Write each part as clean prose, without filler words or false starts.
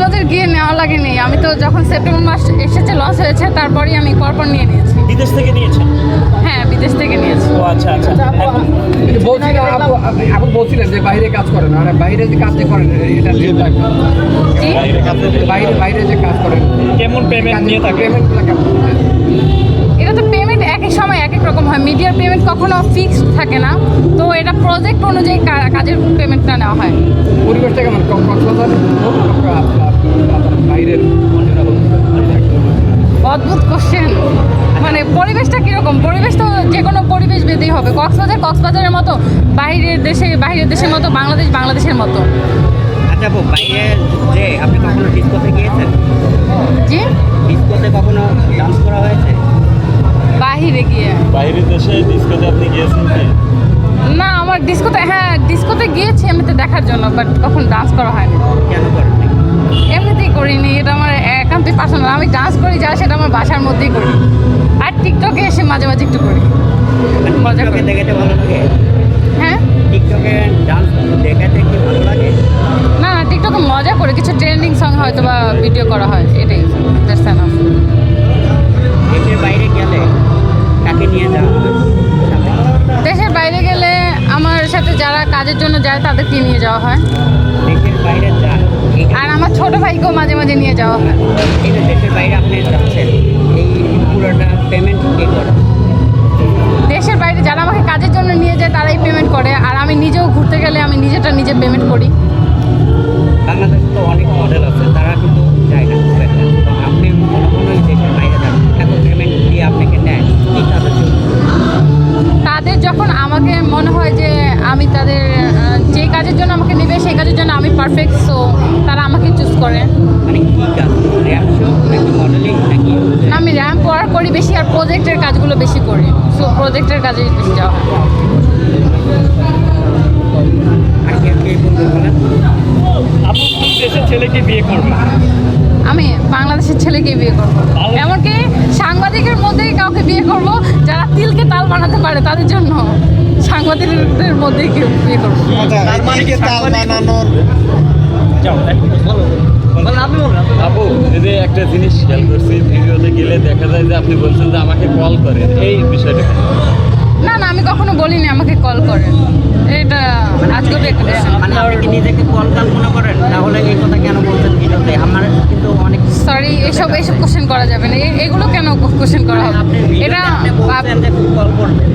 কক্সবাজার গিয়ে নেওয়া লাগেনি, আমি তো যখন সেপ্টেম্বর মাস এসেছে লস হয়েছে তারপরেই আমি পরপর নিয়ে নিয়েছি। বিদেশ থেকে নিয়েছেন? হ্যাঁ, বিদেশ থেকে নিয়েছি। ও আচ্ছা আচ্ছা। বলছিলাম আপু বলছিলেন যে বাইরে কাজ করেন, আর বাইরে যে কাজ যে করেন এটা জি? বাইরে যে কাজ করেন কেমন পেমেন্ট নিয়ে থাকে? পেমেন্টগুলো কেমন? এটা তো পেমেন্ট এক এক সময় এক এক রকম হয়, মিডিয়ার পেমেন্ট কখনো ফিক্সড থাকে না, তো এটা প্রজেক্ট অনুযায়ী কাজের পেমেন্টটা নেওয়া হয়। পরিবেশটা কেমন কক্সবাজার বাইরের? অদ্ভুত কোশ্চেন, মানে পরিবেশটা কীরকম? পরিবেশ তো যে কোনো পরিবেশ ভেদেই হবে। কক্সবাজারের মতো, বাইরের দেশের মতো, বাংলাদেশের মতো। আচ্ছা আপু, বাইরে যে আপনি কখনো ডিস্কোতে গিয়েছেন? জি, ডিস্কোতে কখনো ডান্স করা হয়েছে? বাহিরে গিয়ে বাইরের দেশে ডিস্কোতে আপনি গিয়েছেন কি? না, আমার ডিস্কোতে গিয়েছি এমনিতে দেখার জন্য, বাট কখন ডান্স করা হয়নি। কেন করেন? এমনিতেই করিনি, এটা আমার একান্তই পার্সোনাল। আমি ডান্স করি যা সেটা আমার বাসার মধ্যেই করি, আর টিকটকে এসে মাঝে মাঝে একটু করি, মজা টিকটকে করি। দেখাতে ভালো লাগে? হ্যাঁ, টিকটকে ডান্স দেখাতে কি ভালো লাগে? না টিকটকে মজা করে কিছু ট্রেন্ডিং সং হয়তো বা ভিডিও করা হয়, এটাই। That's enough. দেশের বাইরে গেলে কাকে নিয়ে যাওয়া হয় সাথে? দেশের বাইরে গেলে আমার সাথে যারা কাজের জন্য যায় তাদেরকে নিয়ে যাওয়া হয়, দেশের বাইরে যান, আর আমার ছোট ভাইকেও মাঝে মাঝে নিয়ে যাওয়া হয়। এই যে দেশের বাইরে আপনি যাচ্ছেন, এই পুরোটা পেমেন্ট কে করে? দেশের বাইরে যারা আমাকে কাজের জন্য নিয়ে যায় তারাই পেমেন্ট করে, আর আমি নিজেও ঘুরতে গেলে আমি নিজে পেমেন্ট করি। বাংলাদেশে তো অনেক মডেল আছে, তারা কিন্তু যায় না খুব একটা। তো আপনি মনে হয় দেশের বাইরে যান, এত পেমেন্ট দিয়ে আপনাকে নেয় কি তাদের জন্য? তাদের যখন আমাকে মনে হয় যে আমি তাদের যে কাজের জন্য আমাকে নেবে সেই কাজের জন্য আমি পারফেক্ট, সো তারা আমাকে চুজ করে। মানে কি কাজ? র্যাপ শো নাকি মডেলিং নাকি? না, আমি র্যাম্প ওয়ার্ক করি বেশি, আর প্রজেক্টের কাজগুলো বেশি করি, সো প্রজেক্টের কাজে বেশি যাওয়া হয়। আর কে কে বলতে বলেন? আপনি কোন দেশের ছেলেকে বিয়ে করবেন? আমি বাংলাদেশের ছেলেকে বিয়ে করব, এমনকি সাংবাদিকের মধ্যেই কাউকে বিয়ে করব যারা তিলকে তাল বানাতে পারে, তাদের জন্য সাংবাদিকদের মধ্যেই কেউ বিয়ে করব। তার মানে কি তাল বানানোর? যাও বলো। আপু, এই যে একটা জিনিস খেয়াল করছি, ভিডিওতে গেলে দেখা যায় যে আপনি বলছেন যে আমাকে কল করেন, এই বিষয়টা কি? না, আমি কখনো বলিনি আমাকে কল করে, এটা আজকে মানে আপনি কি নিজেকে কল মনে করেন? তাহলে এই কথা কেন বলছেন ভিডিওতে? আমার কিন্তু অনেক সরি, এসব কোশ্চেন করা যাবে না, এগুলো কেন কোশ্চেন করা হবে? এটা বলছেন যে কল করবেন,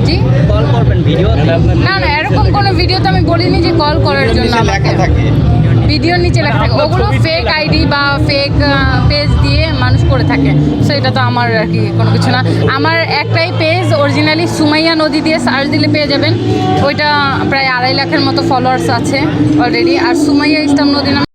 জি, কল করবেন ভিডিওতে। মানে আপনার না এরকম কোনো ভিডিওতে আমি বলিনি যে কল করার জন্য আমাকে। ভিডিওর নিচে লেখা থাকে, ওগুলো ফেক আইডি বা ফেক পেজ দিয়ে মানুষ করে থাকে, সো এটা তো আমার আর কি কোনো কিছু না। আমার একটাই পেজ, অরিজিনালি সুমাইয়া নদী দিয়ে সার্চ দিলে পেয়ে যাবেন, ওইটা প্রায় 2.5 লাখের মতো ফলোয়ার্স আছে অলরেডি, আর সুমাইয়া ইসলাম নদী নামে